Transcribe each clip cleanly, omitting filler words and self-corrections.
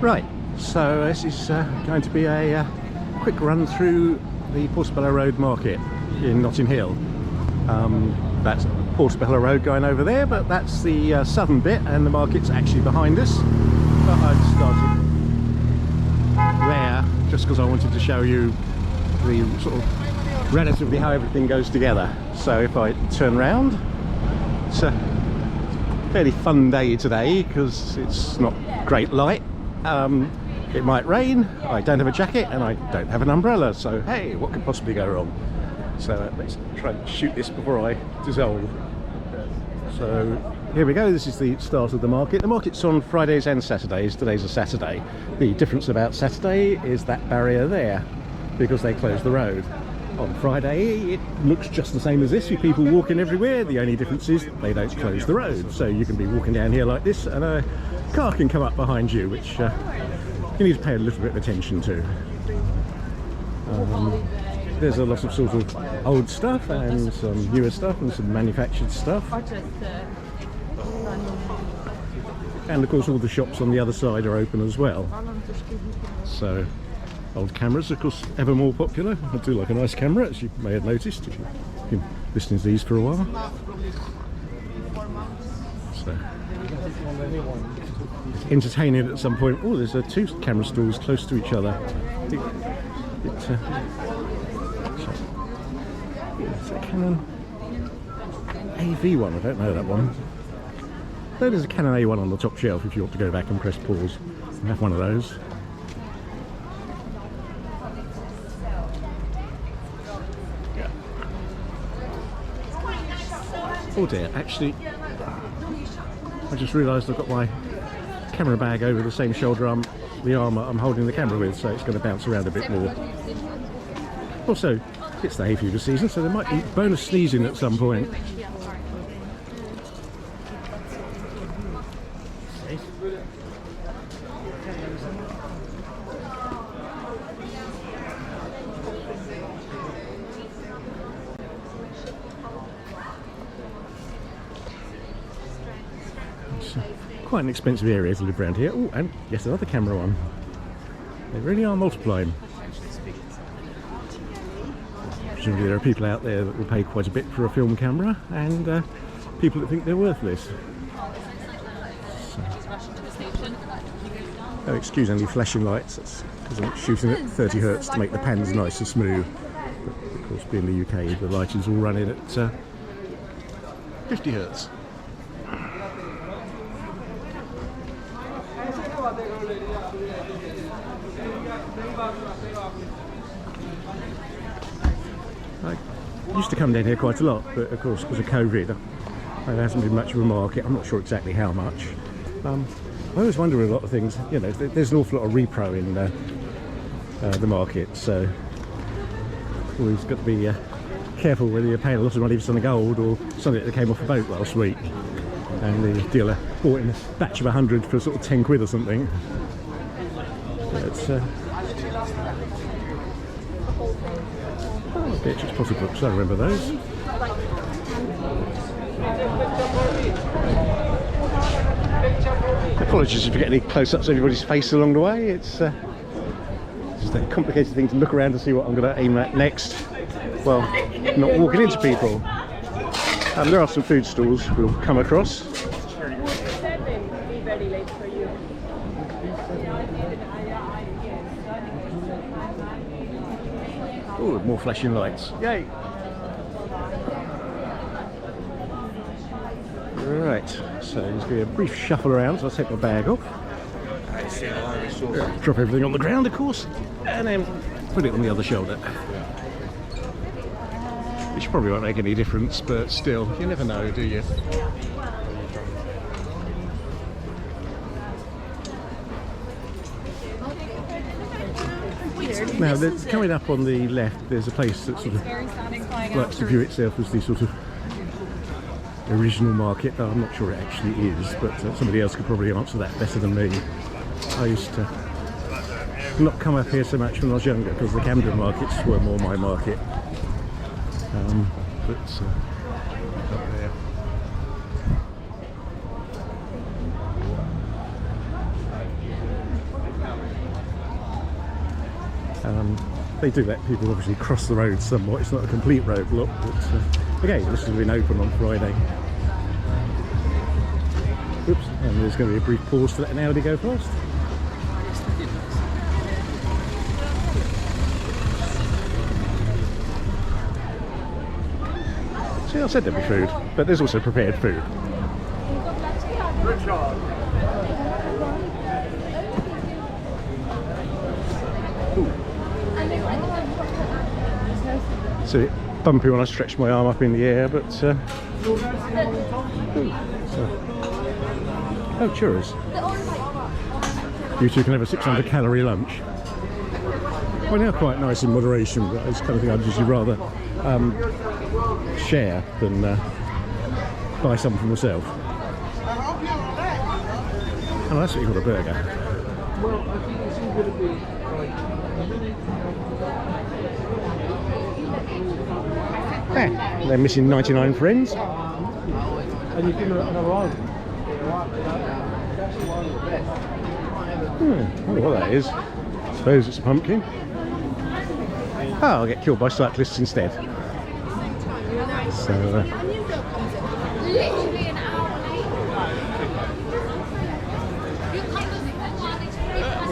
Right, so this is going to be a quick run through the Portobello Road Market in Notting Hill. That's Portobello Road going over there, but that's the southern bit, and the market's actually behind us. But I've started there just because I wanted to show you the sort of relatively how everything goes together. So if I turn round, it's a fairly fun day today because it's not great light. It might rain, I don't have a jacket, and I don't have an umbrella, so hey, what could possibly go wrong? So let's try and shoot this before I dissolve. So here we go, this is the start of the market. The market's on Fridays and Saturdays. Today's a Saturday. The difference about Saturday is that barrier there, because they close the road. On Friday it looks just the same as this, with people walking everywhere. The only difference is they don't close the road, so you can be walking down here like this and a car can come up behind you, which you need to pay a little bit of attention to. There's a lot of sort of old stuff and some newer stuff and some manufactured stuff. And of course all the shops on the other side are open as well. So old cameras, of course, ever more popular. I do like a nice camera, as you may have noticed if you've been listening to these for a while. So entertaining at some point. Oh, there's two camera stalls close to each other. It's a Canon AV one, I don't know that one. Though there's a Canon A1 on the top shelf if you want to go back and press pause and have one of those. Oh dear, actually I just realised I've got my camera bag over the same shoulder arm, the arm I'm holding the camera with, so it's going to bounce around a bit more. Also, it's the hay fever season, so there might be bonus sneezing at some point. Quite an expensive area to live around here. Oh, and yes, another camera one. They really are multiplying. Presumably there are people out there that will pay quite a bit for a film camera, and people that think they're worthless. So. Oh, excuse any flashing lights, that's because I'm shooting at 30 hertz to make the pans nice and smooth. But of course, being the UK, the light is all running at 50 hertz. I used to come down here quite a lot, but of course because of COVID there hasn't been much of a market. I'm not sure exactly how much. I always wonder with a lot of things, you know, there's an awful lot of repro in the market, so always got to be careful whether you're paying a lot of money for something old or something that came off a boat last week and the dealer bought in a batch of 100 for sort of 10 quid or something. But, Beatrice Potter books, I remember those. Apologies if you get any close-ups of everybody's face along the way. It's just a complicated thing to look around to see what I'm going to aim at next. Well, not walking into people. There are some food stalls we'll come across. Oh, more flashing lights. Yay! Right, so there's going to be a brief shuffle around, so I'll take my bag off. Drop everything on the ground, of course, and then put it on the other shoulder. Which probably won't make any difference, but still, you never know, do you? Now, coming up on the left, there's a place that sort of likes to view itself as the sort of original market. I'm not sure it actually is, but somebody else could probably answer that better than me. I used to not come up here so much when I was younger because the Camden markets were more my market. But up there. They do let people obviously cross the road somewhat. It's not a complete roadblock, but again, this has been open on Friday. Oops, and there's going to be a brief pause to let an Audi go past. See, I said there'd be food, but there's also prepared food. It's a bit bumpy when I stretch my arm up in the air, but oh, churros. You two can have a 600 calorie lunch. Well, they're quite nice in moderation, but it's the kind of thing I'd usually rather share than buy some for myself. Oh, that's what you call a burger. Well, I think it's all going to be like... They're missing 99 friends. And you give them another argument. I wonder what that is. I suppose it's a pumpkin. Oh, I'll get killed by cyclists instead. So, literally an hour later.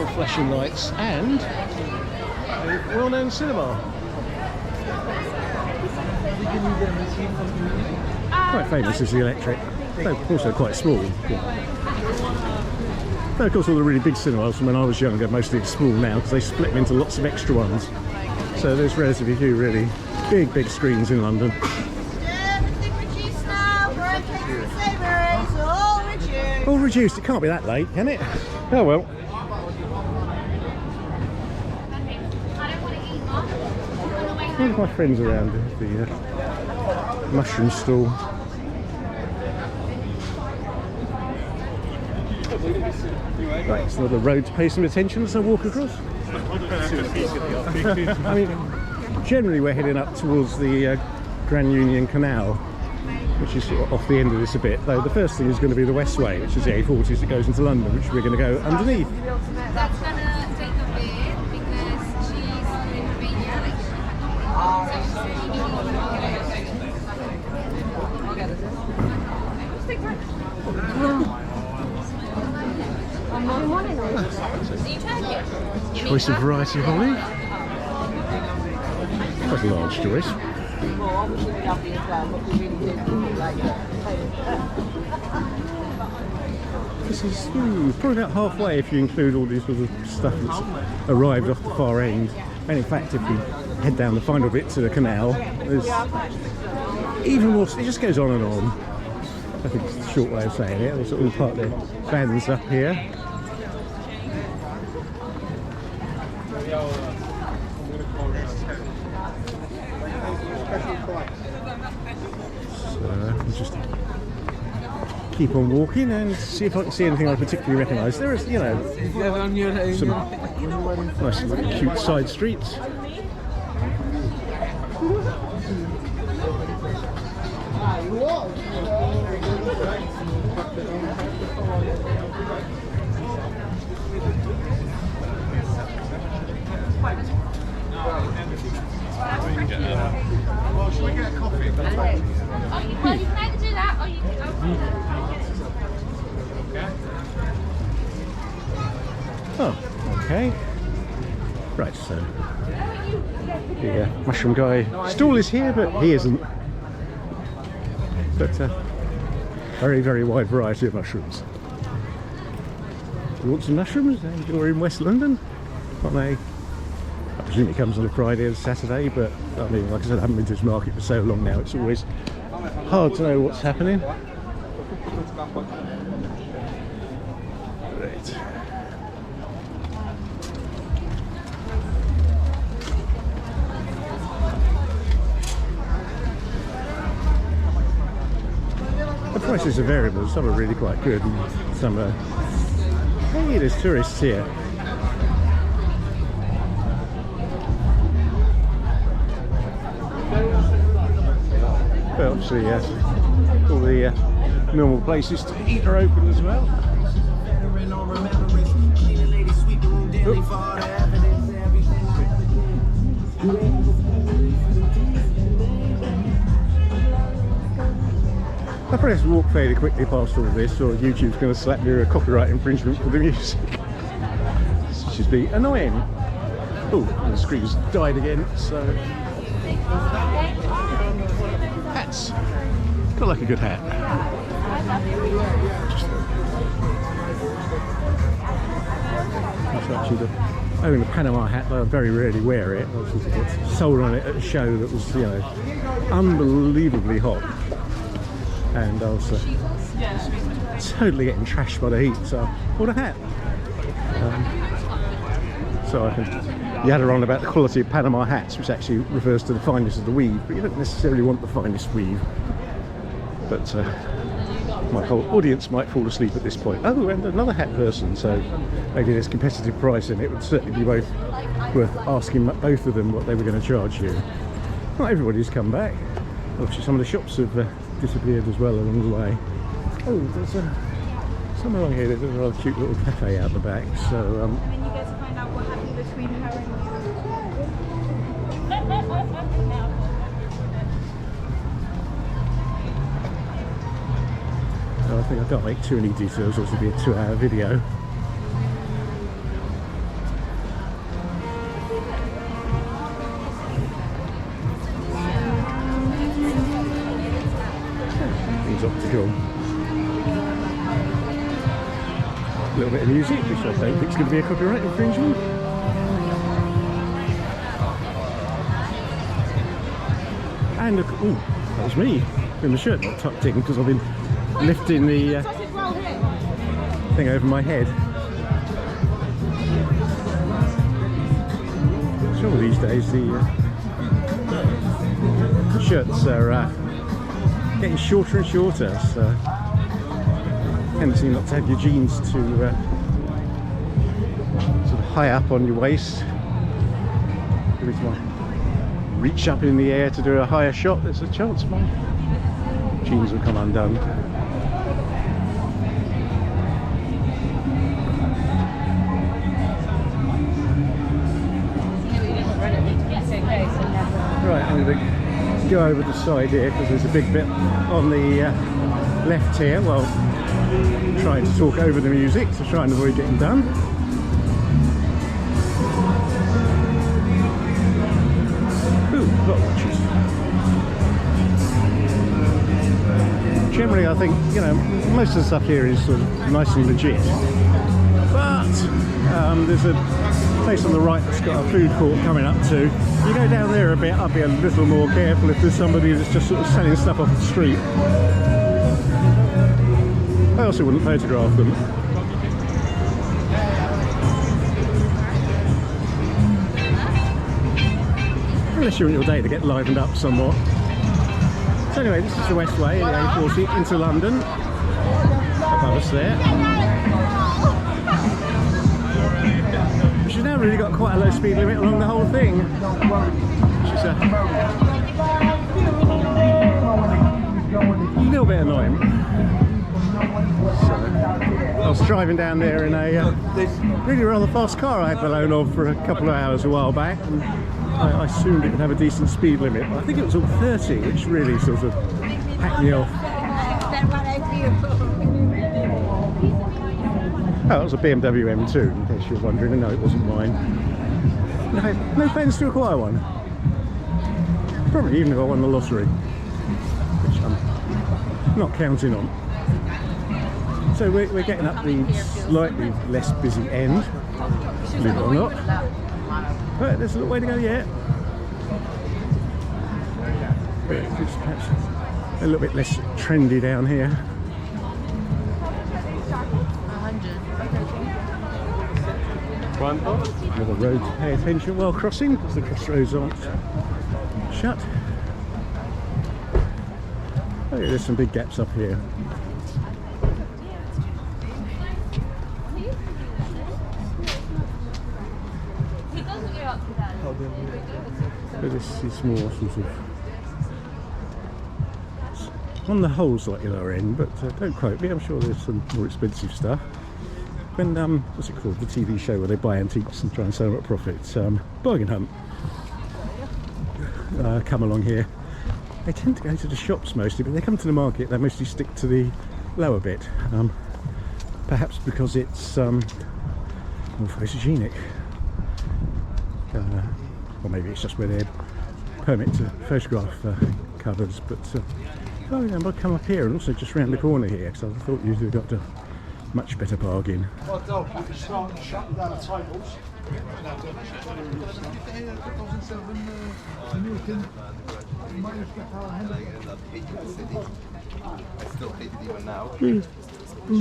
more flashing lights and a well-known cinema. Quite famous as the Electric, though also quite small. Though of course all the really big cinemas from when I was younger mostly small now because they split them into lots of extra ones. So there's relatively few really big screens in London. Everything reduced now, pancakes and savouries, all reduced. All reduced, it can't be that late, can it? Oh well. One of my friends around the mushroom stall. Right, so the road to pay some attention as I walk across. I mean, generally we're heading up towards the Grand Union Canal, which is sort of off the end of this a bit, though the first thing is going to be the Westway, which is the A40 that goes into London, which we're going to go underneath. That's gonna take a bit because she's in Vignettes. Choice of variety of olive. Quite a large choice. This is probably about halfway if you include all this sort of stuff that's arrived off the far end. And in fact, if we head down the final bit to the canal, there's even more. It just goes on and on. I think it's a short way of saying it. They sort of park their vans up here. So just keep on walking and see if I can see anything I particularly recognise. There is, you know, some nice cute side streets. Well, should we get a coffee? Well, you can either do that or you can. Oh, okay. Right, so the mushroom guy stall is here, but he isn't. But very wide variety of mushrooms. You want some mushrooms? You're in West London on a, I presume it comes on a Friday and Saturday, but I mean, like I said, I haven't been to this market for so long now, it's always hard to know what's happening. Right. The prices are variable, some are really quite good and some are... Hey, there's tourists here. But obviously, yes, all the normal places to eat are open as well. probably have to walk fairly quickly past all of this, or YouTube's going to slap me with a copyright infringement for the music. This should be annoying. Oh, the screen's died again, so... Hats. Got like a good hat. That's actually the Panama hat, though I very rarely wear it. I was sort of got sold on it at a show that was, you know, unbelievably hot. And I was totally getting trashed by the heat, so I bought a hat. So I can yadder on about the quality of Panama hats, which actually refers to the fineness of the weave, but you don't necessarily want the finest weave. But my whole audience might fall asleep at this point. Oh, and another hat person, so maybe there's competitive pricing. It would certainly be worth asking both of them what they were going to charge you. Not everybody's come back. Obviously some of the shops have disappeared as well along the way. Oh, there's somewhere along here there's a rather cute little cafe out the back, so And then you get to find out what happened between her and so I think I can't make too many details, or it'll be a 2-hour video. Things optical. A little bit of music, which I don't think is going to be a copyright infringement. And look, ooh, that was me with my shirt not tucked in because I've been lifting the thing over my head. Sure, these days the shirts are getting shorter and shorter, so tendency not to have your jeans too sort of high up on your waist. Every time I reach up in the air to do a higher shot, there's a chance my jeans will come undone. Right, I'm going to go over the side here because there's a big bit on the left here. Well, trying to talk over the music to try and avoid getting done. Ooh, a lot of watches. Generally, I think, you know, most of the stuff here is sort of nice and legit. But there's a place on the right that's got a food court coming up too. You go down there a bit, I'd be a little more careful if there's somebody that's just sort of selling stuff off the street. I also wouldn't photograph them. Unless you want your day to get livened up somewhat. So anyway, this is the West Way, the A40 into London. Above us there. Which has now really got quite a low speed limit along the whole thing. Which is a little bit annoying. So, I was driving down there in a really rather fast car I had the loan of for a couple of hours a while back, and I assumed it would have a decent speed limit, but I think it was all 30, which really sort of hacked me off. Oh, it was a BMW M2, in case you were wondering, and no, it wasn't mine. No plans to acquire one. Probably even if I won the lottery, which I'm not counting on. So we're getting up the slightly less busy end, believe it or not. But there's a little way to go yet. But it's perhaps a little bit less trendy down here. Another road to pay attention while crossing, because the crossroads aren't shut. Oh yeah, there's some big gaps up here. But this is more sort of on the whole slightly lower end, but don't quote me, I'm sure there's some more expensive stuff. When what's it called, the TV show where they buy antiques and try and sell them at profit, Bargain Hunt, come along here, They tend to go to the shops mostly, but they come to the market, they mostly stick to the lower bit. Perhaps because it's more photogenic. Or maybe it's just where they're permit to photograph covers, but oh yeah, I'll come up here and also just round the corner here, because I thought you'd have got a much better bargain. Oh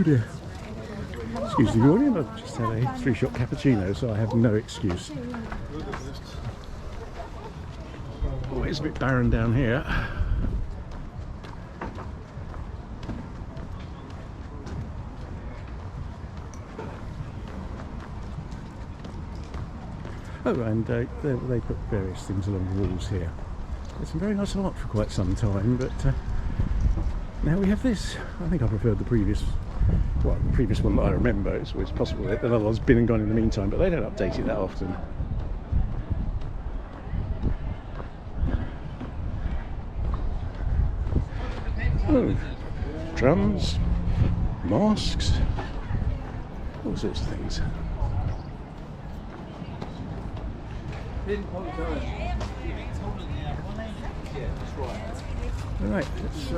dear. Excuse the audience, I've just had a 3-shot cappuccino, so I have no excuse. Oh, it's a bit barren down here. Oh, and they put various things along the walls here. It's some very nice art for quite some time, but now we have this. I think I preferred the previous one that I remember. It's possible that another one's been and gone in the meantime, but they don't update it that often. Oh, drums, masks, all sorts of things. Right, let's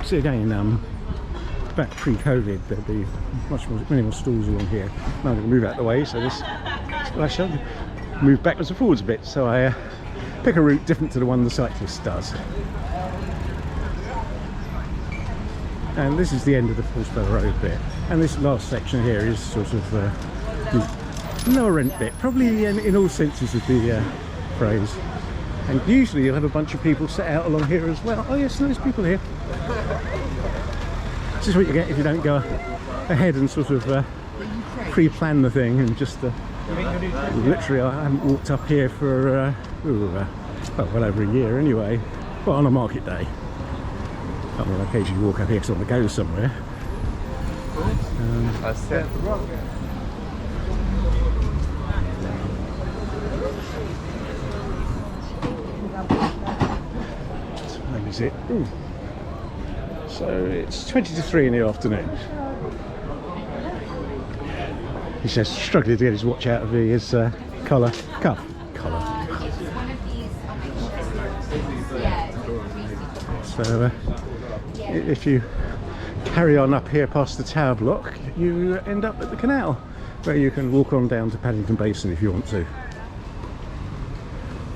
see again. Back pre-COVID, there'd be many more stalls along here. Now I'm going to move out the way, so I shall move backwards and forwards a bit. So I pick a route different to the one the cyclist does. And this is the end of the Portobello Road bit. And this last section here is sort of the lower rent bit, probably in all senses of the phrase. And usually you'll have a bunch of people set out along here as well. Oh yes, there's people here. This is what you get if you don't go ahead and sort of pre-plan the thing and just literally I haven't walked up here for well over a year anyway. Well, on a market day. I mean, I occasionally walk up here because I want to go somewhere. What time is it? Ooh. So it's 20 to 3 in the afternoon. He says, struggling to get his watch out of his collar. So if you carry on up here past the tower block, you end up at the canal, where you can walk on down to Paddington Basin if you want to.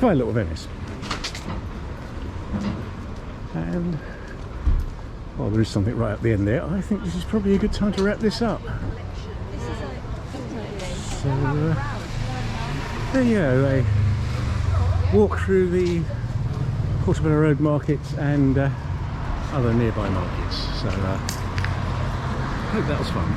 Fine little Venice. And well, there is something right at the end there. I think this is probably a good time to wrap this up. So there you go. They walk through the Portobello Road Market and other nearby markets. So I hope that was fun.